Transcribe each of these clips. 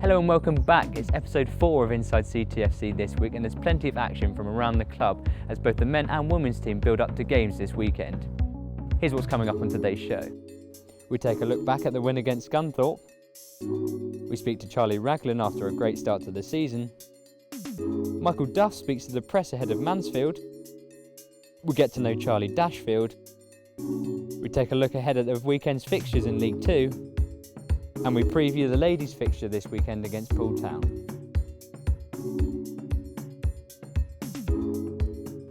Hello and welcome back. It's episode 4 of Inside CTFC this week, and there's plenty of action from around the club as both the men and women's team build up to games this weekend. Here's what's coming up on today's show. We take a look back at the win against Scunthorpe. We speak to Charlie Raglan after a great start to the season. Michael Duff speaks to the press ahead of Mansfield. We get to know Charlie Dashfield. We take a look ahead at the weekend's fixtures in League 2. And we preview the ladies' fixture this weekend against Poole Town.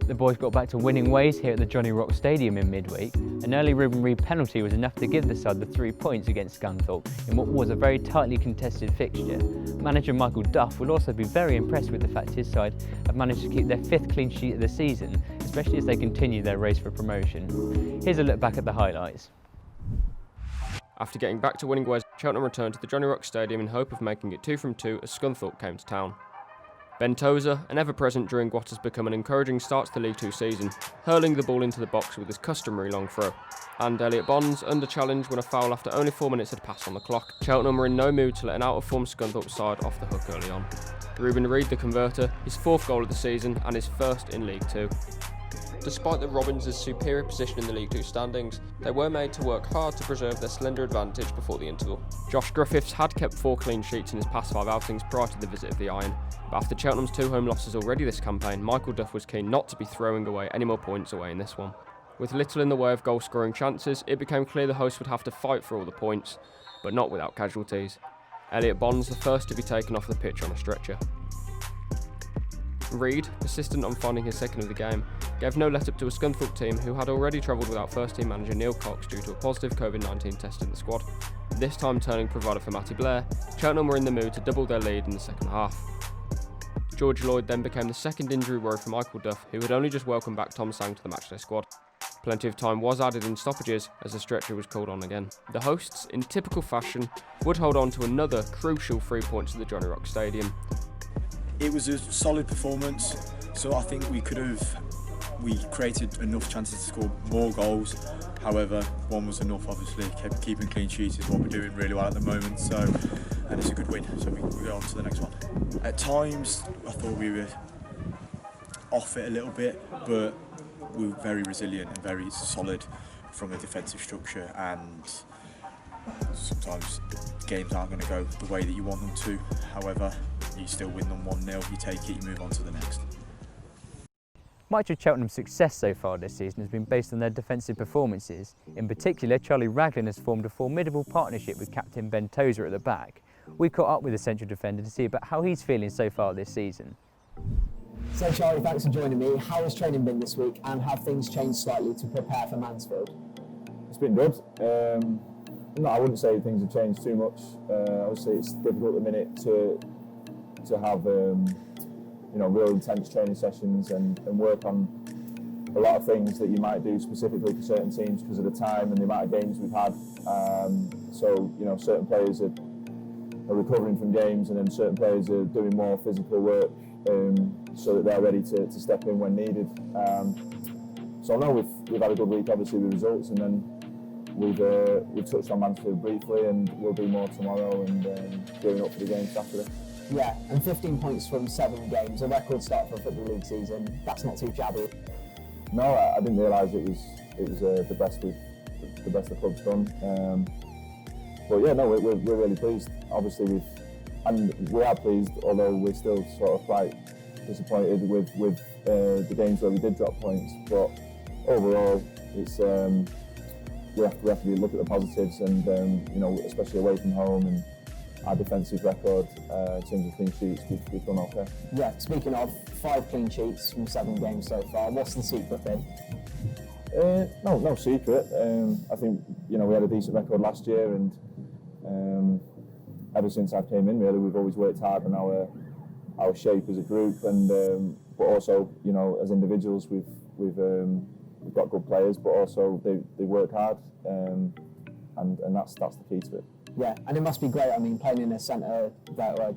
The boys got back to winning ways here at the Johnny Rock Stadium in midweek. An early Ruben Reid penalty was enough to give the side the 3 points against Scunthorpe in what was a very tightly contested fixture. Manager Michael Duff will also be very impressed with the fact his side have managed to keep their 5th clean sheet of the season, especially as they continue their race for promotion. Here's a look back at the highlights. After getting back to winning ways, Cheltenham returned to the Johnny Rock Stadium in hope of making it 2 from 2 as Scunthorpe came to town. Ben Tozer, an ever-present during what has become an encouraging start to the League 2 season, hurling the ball into the box with his customary long throw. And Elliot Bonds, under challenge, won a foul after only 4 minutes had passed on the clock. Cheltenham were in no mood to let an out-of-form Scunthorpe side off the hook early on. Ruben Reid, the converter, his 4th goal of the season and his 1st in League 2. Despite the Robins' superior position in the League 2 standings, they were made to work hard to preserve their slender advantage before the interval. Josh Griffiths had kept 4 clean sheets in his past 5 outings prior to the visit of the Iron, but after Cheltenham's 2 home losses already this campaign, Michael Duff was keen not to be throwing away any more points away in this one. With little in the way of goal-scoring chances, it became clear the hosts would have to fight for all the points, but not without casualties. Elliot Bonds, the first to be taken off the pitch on a stretcher. Reid, persistent on finding his 2nd of the game, gave no let-up to a Scunthorpe team who had already travelled without first-team manager Neil Cox due to a positive COVID-19 test in the squad. This time turning provider for Matty Blair, Cheltenham were in the mood to double their lead in the second half. George Lloyd then became the 2nd injury worry for Michael Duff, who had only just welcomed back Tom Sang to the matchday squad. Plenty of time was added in stoppages as the stretcher was called on again. The hosts, in typical fashion, would hold on to another crucial 3 points at the Johnny Rock Stadium. It was a solid performance, so I think we created enough chances to score more goals. However, 1 was enough, obviously. Keeping clean sheets is what we're doing really well at the moment, and it's a good win, so we go on to the next one. At times, I thought we were off it a little bit, but we were very resilient and very solid from a defensive structure, and sometimes games aren't going to go the way that you want them to. However, you still win them 1-0, you take it, you move on to the next. Much of Cheltenham's success so far this season has been based on their defensive performances. In particular, Charlie Raglan has formed a formidable partnership with captain Ben Tozer at the back. We caught up with the central defender to see about how he's feeling so far this season. So Charlie, thanks for joining me. How has training been this week and have things changed slightly to prepare for Mansfield? It's been good. No, I wouldn't say things have changed too much. Obviously it's difficult at the minute to have real intense training sessions and work on a lot of things that you might do specifically for certain teams because of the time and the amount of games we've had. Certain players are recovering from games, and then certain players are doing more physical work so that they're ready to step in when needed. We've had a good week, obviously, with results, and then we've touched on Mansfield briefly, and we'll do more tomorrow and gearing up for the game Saturday. Yeah, and 15 points from 7 games, a record start for a Football League season. That's not too shabby. No, I didn't realise it was the best the club's done. But yeah, no, we're really pleased. Obviously, we are pleased, although we're still sort of quite disappointed with the games where we did drop points. But overall, it's we have to really look at the positives, and especially away from home and our defensive record in terms of clean sheets, we've done okay. Yeah, speaking of 5 clean sheets from 7 games so far, what's the secret then? No secret. I think we had a decent record last year, and ever since I came in, really, we've always worked hard on our shape as a group, and but also as individuals, we've got good players, but also they work hard, and that's the key to it. Yeah, and it must be great. I mean, playing in a centre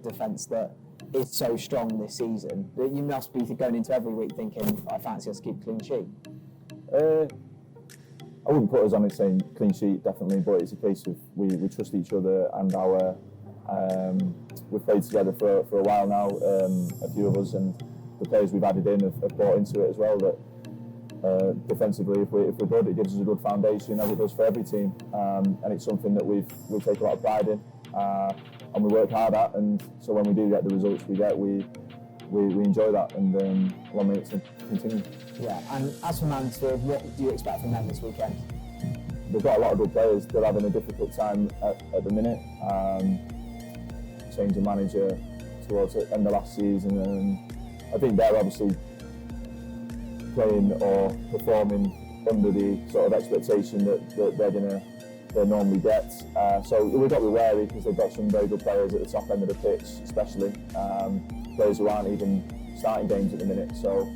defence that is so strong this season, you must be going into every week thinking, I fancy us to keep a clean sheet. I wouldn't put us on it saying clean sheet, definitely, but it's a case of we trust each other and our We've played together for a while now, a few of us, and the players we've added in have bought into it as well. That defensively, if we're good, it gives us a good foundation, as it does for every team, and it's something that we take a lot of pride in, and we work hard at. And so when we do get the results we get, we enjoy that, and want it to continue. Yeah, and as for Mansfield, what do you expect from them this weekend? They've got a lot of good players. They're having a difficult time at the minute. Change of manager towards the end of last season. I think they're obviously playing or performing under the sort of expectation that they normally get. So we've got to be wary, because they've got some very good players at the top end of the pitch, especially players who aren't even starting games at the minute. So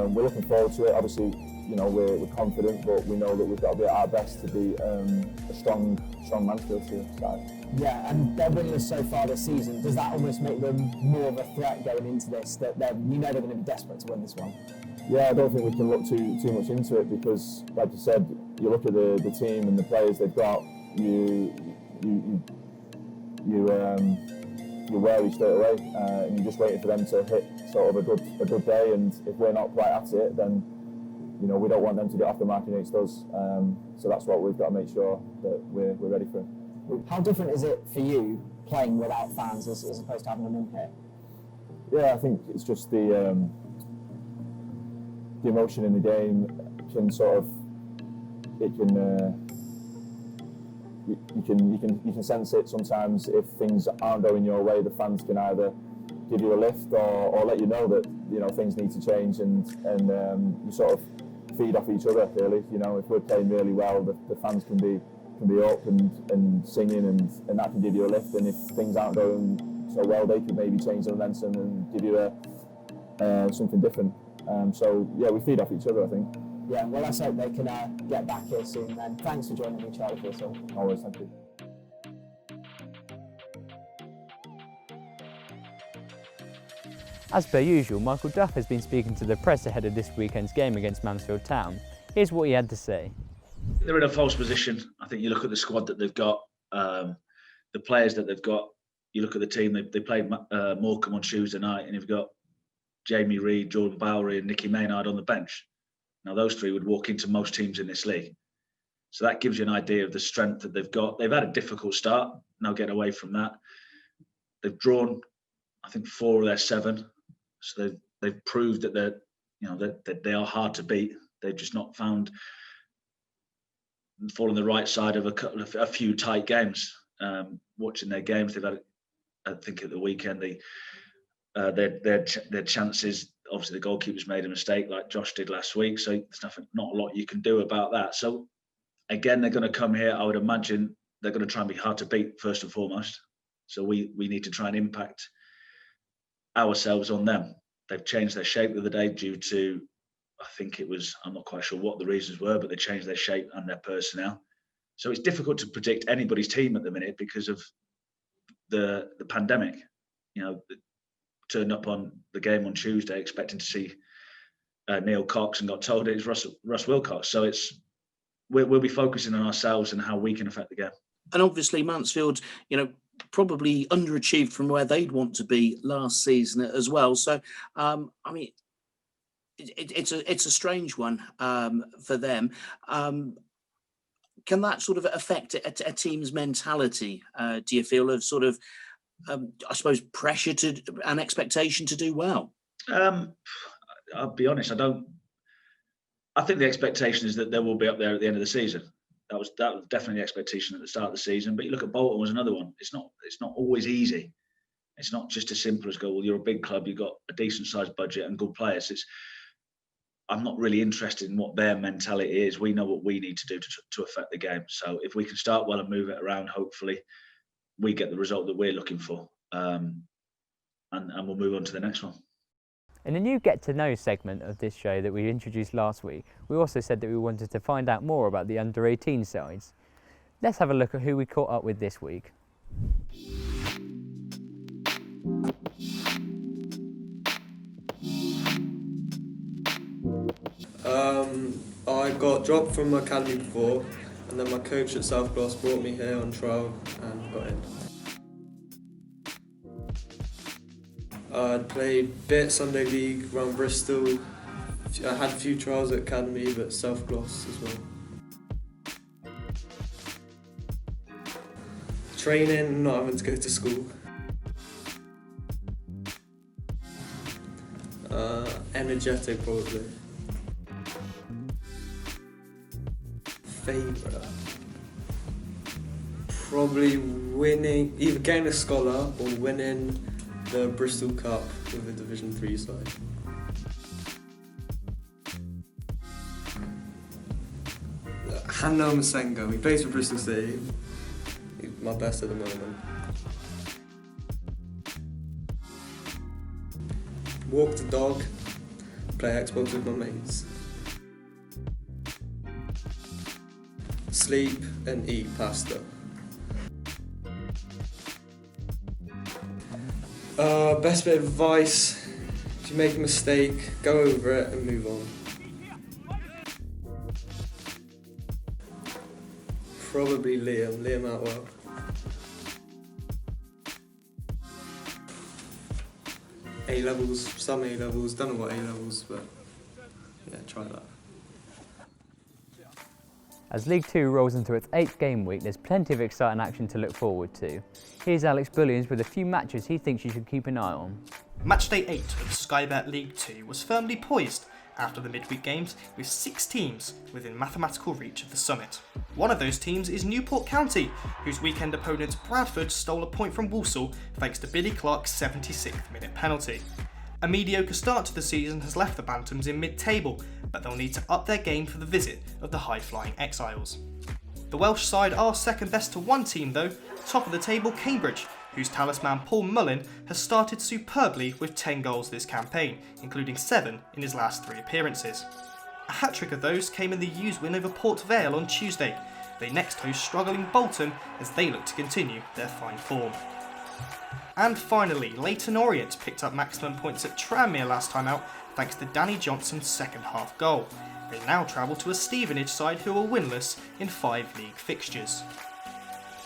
we're looking forward to it. Obviously, we're confident, but we know that we've got to be at our best to be a strong Mansfield side. Yeah, and they're winless so far this season. Does that almost make them more of a threat going into this, that they're going to be desperate to win this one? Yeah, I don't think we can look too much into it, because, like you said, you look at the team and the players they've got, you're wary straight away, and you're just waiting for them to hit sort of a good day. And if we're not quite at it, then we don't want them to get off the mark against us. So that's what we've got to make sure that we're ready for. How different is it for you playing without fans as opposed to having them in here? Yeah, I think it's just the emotion in the game can sort of, you can sense it sometimes. If things aren't going your way, the fans can either give you a lift or let you know that things need to change, and you sort of feed off each other, really. If we're playing really well, the fans can be up and singing, and that can give you a lift. And if things aren't going so well, they could maybe change the momentum and give you something different. So yeah, we feed off each other, I think. Yeah, well, let's hope they can get back here soon then. Thanks for joining me, Charlie, for this all. Always, thank you. As per usual, Michael Duff has been speaking to the press ahead of this weekend's game against Mansfield Town. Here's what he had to say. They're in a false position. I think you look at the squad that they've got, the players that they've got. You look at the team. They played Morecambe on Tuesday night, and you've got Jamie Reid, Jordan Bowery, and Nicky Maynard on the bench. Now, those three would walk into most teams in this league. So that gives you an idea of the strength that they've got. They've had a difficult start. Now getting away from that, they've drawn, I think, 4 of their 7. So they've proved that that they are hard to beat. They've just not fall on the right side of a few tight games. Watching their games, they've had, I think, at the weekend, their chances. Obviously, the goalkeeper's made a mistake, like Josh did last week. So there's not a lot you can do about that. So again, they're going to come here. I would imagine they're going to try and be hard to beat first and foremost. So we need to try and impact ourselves on them. They've changed their shape the other day due to, I think it was, I'm not quite sure what the reasons were, but they changed their shape and their personnel. So it's difficult to predict anybody's team at the minute because of the pandemic. Turned up on the game on Tuesday expecting to see Neil Cox and got told it's Russ Wilcox. So we'll be focusing on ourselves and how we can affect the game. And obviously Mansfield, probably underachieved from where they'd want to be last season as well. So, it's a strange one for them. Can that sort of affect a team's mentality? Do you feel of sort of, I suppose, pressure and expectation to do well? I'll be honest, I think the expectation is that they will be up there at the end of the season. That was definitely the expectation at the start of the season. But you look at Bolton was another one. It's not always easy. It's not just as simple as go, well, you're a big club, you've got a decent sized budget and good players. I'm not really interested in what their mentality is. We know what we need to do to affect the game. So if we can start well and move it around, hopefully we get the result that we're looking for. And we'll move on to the next one. In the new Get to Know segment of this show that we introduced last week, we also said that we wanted to find out more about the under-18 sides. Let's have a look at who we caught up with this week. I got dropped from my academy before, and then my coach at South Gloss brought me here on trial and got in. I played bit Sunday League around Bristol. I had a few trials at academy, but South Gloss as well. Training, not having to go to school. Energetic, probably. Favourite? Probably winning, either getting a scholar or winning the Bristol Cup with the Division 3 side. Hanno Masengo, he plays for Bristol City. He's my best at the moment. Walk the dog, play Xbox with my mates. Sleep and eat pasta. Best bit of advice, if you make a mistake, go over it and move on. Probably Liam Atwell. A-levels, some A-levels, don't know what A-levels, but yeah, try that. As League 2 rolls into its 8th game week, there's plenty of exciting action to look forward to. Here's Alex Bullions with a few matches he thinks you should keep an eye on. Matchday 8 of Sky Bet League 2 was firmly poised after the midweek games, with 6 teams within mathematical reach of the summit. One of those teams is Newport County, whose weekend opponent Bradford stole a point from Walsall thanks to Billy Clark's 76th minute penalty. A mediocre start to the season has left the Bantams in mid-table, but they'll need to up their game for the visit of the high-flying Exiles. The Welsh side are second best to one team though, top of the table Cambridge, whose talisman Paul Mullin has started superbly with 10 goals this campaign, including 7 in his last 3 appearances. A hat-trick of those came in the U's win over Port Vale on Tuesday. They next host struggling Bolton as they look to continue their fine form. And finally, Leyton Orient picked up maximum points at Tranmere last time out thanks to Danny Johnson's second half goal. They now travel to a Stevenage side who are winless in 5 league fixtures.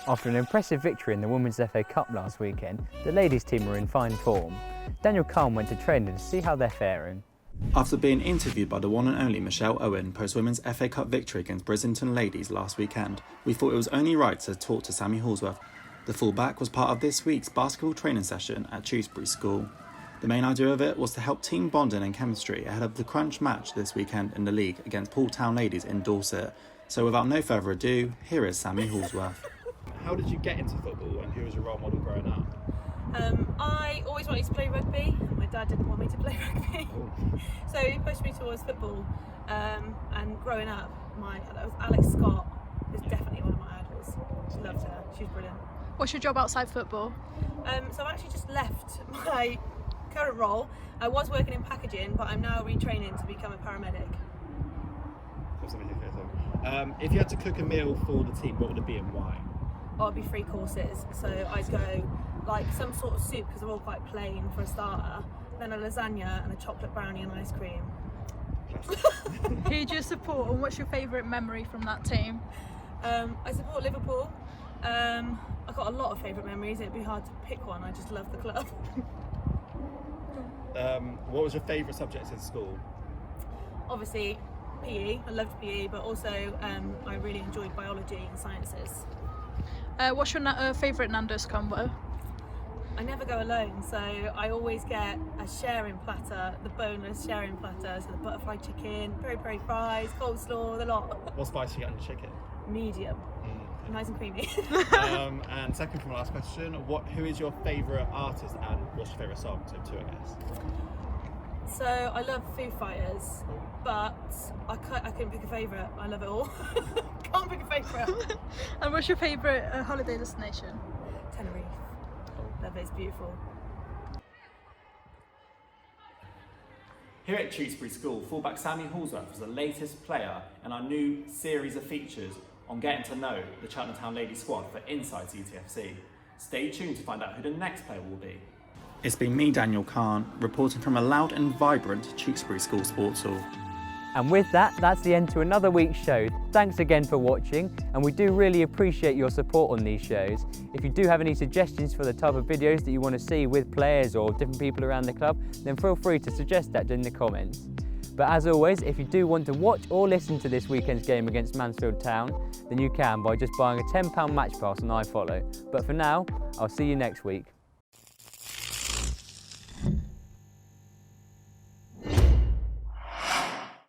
After an impressive victory in the Women's FA Cup last weekend, the ladies team are in fine form. Daniel Kahn went to training to see how they're faring. After being interviewed by the one and only Michelle Owen post-Women's FA Cup victory against Brislington Ladies last weekend, we thought it was only right to talk to Sammy Hallsworth. The fullback was part of this week's basketball training session at Tewkesbury School. The main idea of it was to help team bonding and chemistry ahead of the crunch match this weekend in the league against Poole Town Ladies in Dorset. So without no further ado, here is Sammy Hallsworth. How did you get into football and who was your role model growing up? I always wanted to play rugby. My dad didn't want me to play rugby. So he pushed me towards football. And growing up, Alex Scott is definitely one of my idols. I loved her. She was brilliant. What's your job outside football? So I've actually just left my current role. I was working in packaging, but I'm now retraining to become a paramedic. If you had to cook a meal for the team, what would it be and why? Oh, it'd be 3 courses. So I'd go like some sort of soup because they're all quite plain for a starter, then a lasagna and a chocolate brownie and ice cream. Who do you support and what's your favourite memory from that team? I support Liverpool. I've got a lot of favourite memories. It'd be hard to pick one. I just love the club. What was your favourite subject in school? Obviously PE. I loved PE, but also I really enjoyed biology and sciences. What's your favourite Nando's combo? I never go alone, so I always get a sharing platter, the boneless sharing platter, so the butterfly chicken, peri-peri fries, coleslaw, the lot. What spice do you get on your chicken? Medium. Nice and creamy. And second from the last question, who is your favourite artist and what's your favourite song? So 2, I guess. So I love Foo Fighters, but I couldn't pick a favourite. I love it all. Can't pick a favourite. And what's your favourite holiday destination? Tenerife. Love it, it's beautiful. Here at Tewkesbury School, fullback Sammy Hallsworth was the latest player in our new series of features on getting to know the Cheltenham Town Ladies squad for Inside CTFC. Stay tuned to find out who the next player will be. It's been me, Daniel Kahn, reporting from a loud and vibrant Tewkesbury School sports hall. And with that, that's the end to another week's show. Thanks again for watching, and we do really appreciate your support on these shows. If you do have any suggestions for the type of videos that you want to see with players or different people around the club, then feel free to suggest that in the comments. But as always, if you do want to watch or listen to this weekend's game against Mansfield Town, then you can by just buying a £10 match pass on iFollow. But for now, I'll see you next week.